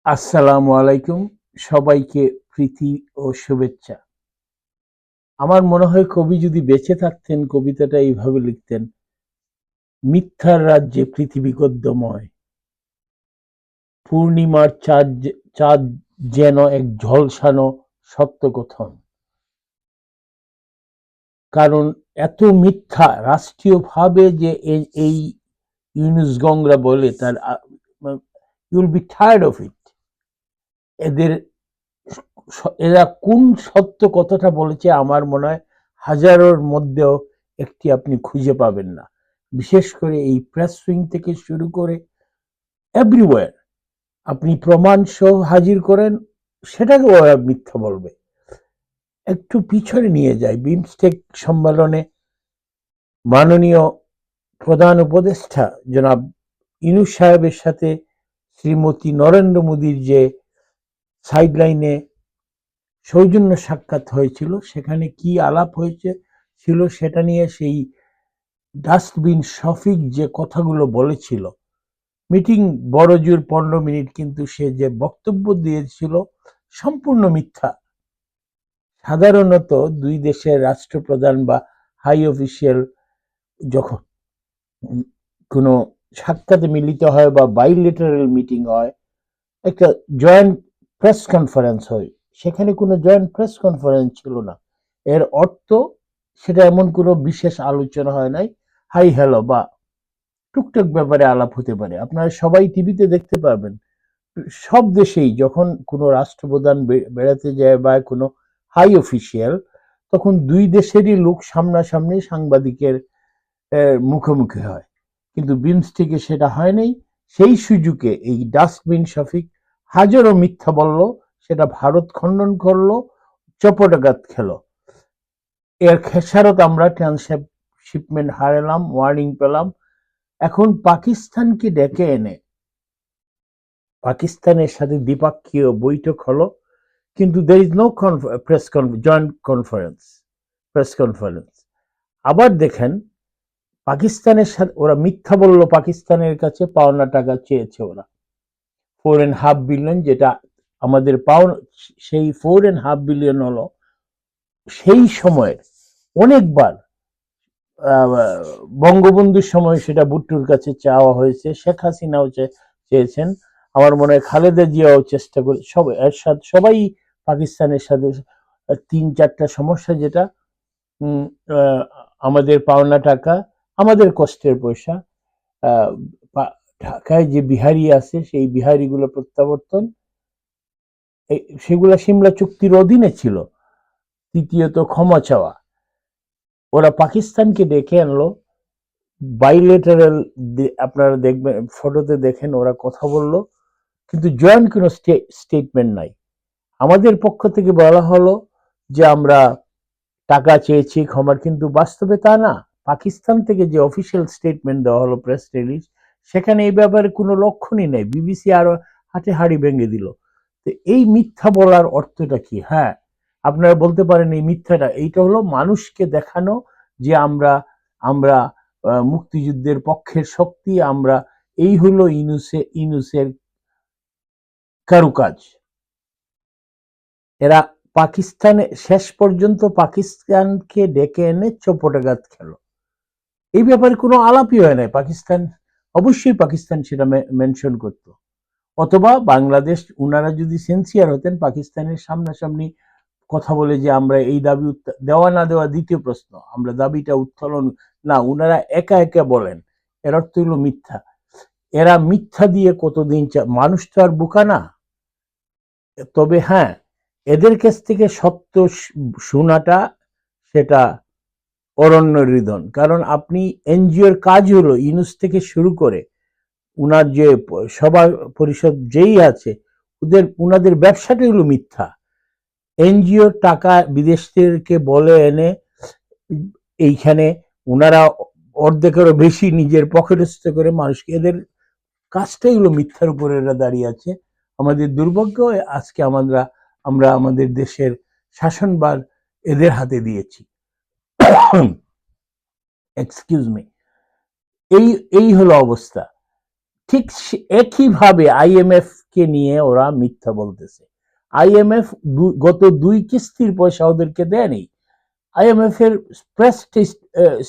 আসসালামু আলাইকুম, সবাইকে প্রীতি ও শুভেচ্ছা। আমার মনে হয় কবি যদি বেঁচে থাকতেন কবিতাটা এইভাবে লিখতেন: মিথ্যার রাজ্যে পৃথিবী গদ্যময়, পূর্ণিমার চাঁদ যেন এক ঝলসানো সত্যকথন। কারণ এত মিথ্যা রাষ্ট্রীয়ভাবে যে এই ইউনুস গংরা বলে, তার you'll be tired of it. এদের এরা কোন সত্য কথাটা বলেছে আমার মনে হয় হাজারের মধ্যেও একটি আপনি খুঁজে পাবেন না। বিশেষ করে এই প্রেস উইং থেকে শুরু করে এভরিওয়্যার আপনি প্রমাণ সহ হাজির করেন, সেটাকে ওরা মিথ্যা বলবে। একটু পিছনে নিয়ে যায়, বিমস্টেক সম্মেলনে মাননীয় প্রধান উপদেষ্টা জনাব ইউনূস সাহেবের সাথে শ্রীমতী নরেন্দ্র মোদীর যে সাইডলাইনে সৌজন্য সাক্ষাৎ হয়েছিল, সেখানে কি আলাপ হয়েছে ছিল সেটা নিয়ে সেই ডাস্টবিন শফিক যে কথাগুলো বলেছিল, মিটিং বড় জোর 15 মিনিট, কিন্তু সে যে বক্তব্য দিয়েছিল সম্পূর্ণ মিথ্যা। সাধারণত দুই দেশের রাষ্ট্রপ্রধান বা হাই অফিসিয়াল যখন কোনো সাক্ষাতে মিলিত হয় বা বাইলেটারাল মিটিং হয়, একটা জয়েন্ট প্রেস কনফারেন্স হয়, সেখানে কোনো জয়েন্ট প্রেস কনফারেন্স ছিল না। এর অর্থ সেটা এমন কোনো বিশেষ আলোচনা হয় নাই, হাই হ্যালো বা টুকটাক ব্যাপারে আলাপ হতে পারে। আপনারা সবাই টিভিতে দেখতে পারবেন, সব দেশেই যখন কোনো রাষ্ট্রপ্রধান বেড়াতে যায় বা কোনো হাই অফিসিয়াল, তখন দুই দেশেরই লোক সামনাসামনি সাংবাদিকের মুখোমুখি হয়। কিন্তু বিমস্টেকে সেটা হয় নাই। সেই সুযোগে এই ডাস্টবিন শফিক হাজারো মিথ্যা বলল, সেটা ভারত খণ্ডন করলো, চপটাঘাত খেলো। এর খেসারত আমরা ট্রান্সশিপমেন্ট হারালাম, ওয়ার্নিং পেলাম। এখন পাকিস্তানকে ডেকে এনে পাকিস্তানের সাথে দ্বিপক্ষীয় বৈঠক হলো, কিন্তু there is no joint conference, press conference. আবার দেখেন, পাকিস্তানের সাথে ওরা মিথ্যা বলল, পাকিস্তানের কাছে পাওনা টাকা চেয়েছে ওরা 4.5 বিলিয়ন, যেটা আমাদের পাওনা। সেই 4.5 বিলিয়ন হলো সেই সময়ের অনেকবার বঙ্গবন্ধুর সময় সেটা ভুট্টোর কাছে চাওয়া হয়েছে, শেখ হাসিনাও চেয়েছেন, আমার মনে হয় খালেদা জিয়াও চেষ্টা করে, সবাই পাকিস্তানের সাথে 3-4টা সমস্যা, যেটা আমাদের পাওনা টাকা, আমাদের কষ্টের পয়সা, ঢাকায় যে বিহারি আছে সেই বিহারিগুলো প্রত্যাবর্তন, সেগুলা সিমলা চুক্তির অধীনে ছিল। তৃতীয়ত ক্ষমা চাওয়া। ওরা পাকিস্তানকে ডেকে আনলো, বাইলেটারাল, আপনারা দেখবেন ফটোতে দেখেন ওরা কথা বললো, কিন্তু জয়েন্ট কোনো স্টেটমেন্ট নাই। আমাদের পক্ষ থেকে বলা হলো যে আমরা টাকা চেয়েছি ক্ষমার, কিন্তু বাস্তবে তা না। পাকিস্তান থেকে যে অফিসিয়াল স্টেটমেন্ট দেওয়া হলো, প্রেস রিলিজ, সেখানে এই ব্যাপারে কোনো লক্ষণই নেই। বিবিসি আরো হাতে হাড়ি ভেঙে দিল। তো এই মিথ্যা বলার অর্থটা কি? হ্যাঁ, আপনারা বলতে পারেন এই মিথ্যাটা, এইটা হলো মানুষকে দেখানো যে আমরা আমরা মুক্তিযুদ্ধের পক্ষের শক্তি, আমরা, এই হলো ইনুসের কারুকাজ। এরা পাকিস্তানে শেষ পর্যন্ত পাকিস্তানকে ডেকে এনে চপটাঘাত খেলো। এই ব্যাপারে কোনো আলাপই হয় নাই। পাকিস্তান, অবশ্যই পাকিস্তান সেটা মেনশন করতো, অথবা বাংলাদেশ, উনারা যদি সিনসিয়ার হতেন, পাকিস্তানের সামনাসামনি কথা বলে যে আমরা এই দাবি দেওয়া না দেওয়া দ্বিতীয় প্রশ্ন, আমরা দাবিটা উত্তোলন, না, উনারা একা একা বলেন। এর অর্থ হলো মিথ্যা। এরা মিথ্যা দিয়ে কতদিন মানুষ তো আর বোকা না। তবে হ্যাঁ, এদের কাছ থেকে সত্য শোনাটা সেটা অরণ্য হৃদন। কারণ আপনি এনজিওর কাজ হলো ইউনুস থেকে শুরু করে উনার যে সভা পরিষদ যেই আছে, উনাদের ব্যবসাটাই হলো মিথ্যা। এনজিওর টাকা বিদেশ থেকে বলে এনে এইখানে উনারা অর্ধেকেরও বেশি নিজের পকেটস্থ করে মানুষকে, এদের কাজটাই হলো মিথ্যার উপরে এরা দাঁড়িয়ে আছে। আমাদের দুর্ভাগ্য, আজকে আমরা আমাদের দেশের শাসনভার এদের হাতে দিয়েছি। Excuse me. এই এই হলো অবস্থা। ঠিক একইভাবে IMF কে নিয়ে ওরা মিথ্যা বলতেছে। আইএমএফ গত 2 কিস্তির পয়সা ওদেরকে দেয়নি। আইএমএফ এর প্রেস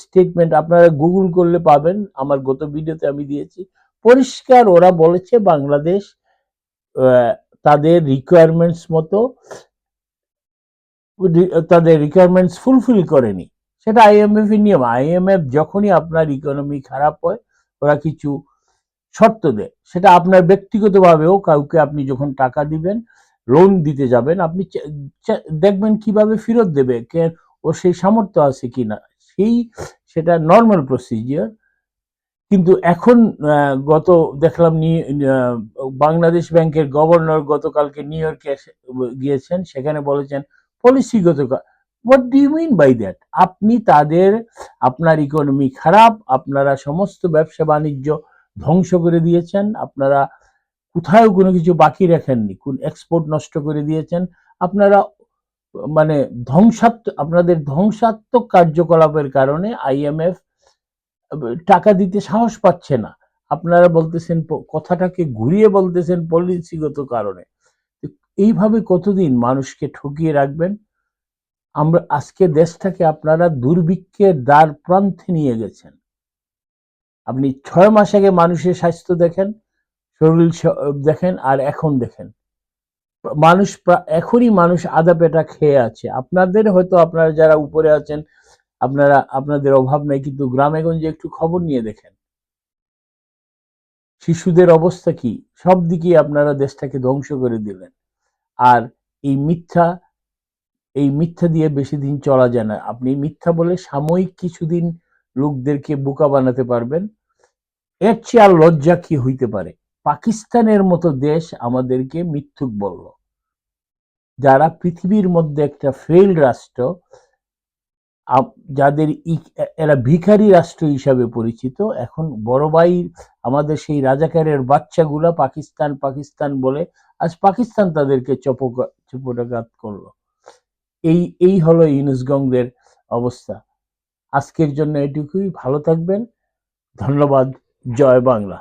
স্টেটমেন্ট আপনারা গুগল করলে পাবেন, আমার গত ভিডিওতে আমি দিয়েছি। পরিষ্কার ওরা বলেছে বাংলাদেশ তাদের রিকোয়ারমেন্টস মতো তাদের রিকোয়ারমেন্টস ফুলফিল করেনি। সেটা আইএমএফ এর নিয়ম। আইএমএফ যখনই আপনার ইকোনমি খারাপ হয় ওরা কিছু শর্ত দেয়। সেটা আপনার ব্যক্তিগতভাবেও কাউকে আপনি যখন টাকা দিবেন, লোন দিতে যাবেন, আপনি দেখবেন কিভাবে ফেরত দেবে, ওর সেই সামর্থ্য আছে কিনা, সেটা নর্মাল প্রসিজিয়ার। কিন্তু এখন গত দেখলাম বাংলাদেশ ব্যাংকের গভর্নর গতকালকে নিউ ইয়র্কে গিয়েছেন, সেখানে বলেছেন পলিসিগত। What do you mean by that? আপনি আপনার ইকোনমি খারাপ, আপনারা সমস্ত ব্যবসা বাণিজ্য ধ্বংস করে দিয়েছেন, আপনারা কোথাও কোনো কিছু বাকি রাখেননি, কোন এক্সপোর্ট নষ্ট করে দিয়েছেন, আপনারা মানে আপনাদের ধ্বংসাত্মক কার্যকলাপের কারণে আইএমএফ টাকা দিতে সাহস পাচ্ছে না। আপনারা বলতেছেন, কথাটাকে ঘুরিয়ে বলতেছেন পলিসিগত কারণে। এইভাবে কতদিন মানুষকে ঠকিয়ে রাখবেন? আমরা আজকে দেশটাকে আপনারা দুর্ভিক্ষের দ্বার প্রান্তে নিয়ে গেছেন। আপনি 6 মাস আগে মানুষের স্বাস্থ্য দেখেন, শরীর দেখেন, আর এখন দেখেন এখনই মানুষ আধা পেটা খেয়ে আছে। আপনাদের হয়তো আপনারা যারা উপরে আছেন আপনাদের অভাব নাই, কিন্তু গ্রামে গঞ্জে একটু খবর নিয়ে দেখেন শিশুদের অবস্থা কি। সব দিকে আপনারা দেশটাকে ধ্বংস করে দিলেন। আর এই মিথ্যা দিয়ে বেশি দিন চলা যায় না। আপনি মিথ্যা বলে সাময়িক কিছুদিন লোকদেরকে বোকা বানাতে পারবেন, এর চেয়ে আর লজ্জা কি হইতে পারে? পাকিস্তানের মতো দেশ আমাদেরকে মিথ্যুক বলল, যারা পৃথিবীর মধ্যে একটা ফেইল্ড রাষ্ট্র, যাদের এরা ভিখারি রাষ্ট্র হিসাবে পরিচিত। এখন বড় ভাই আমাদের সেই রাজাকারের বাচ্চাগুলা পাকিস্তান পাকিস্তান বলে আজ পাকিস্তান তাদেরকে চপটাঘাত করলো। এই হলো ইউনুসগঞ্জের অবস্থা। আজকের জন্য এটুকুই। ভালো থাকবেন। ধন্যবাদ। জয় বাংলা।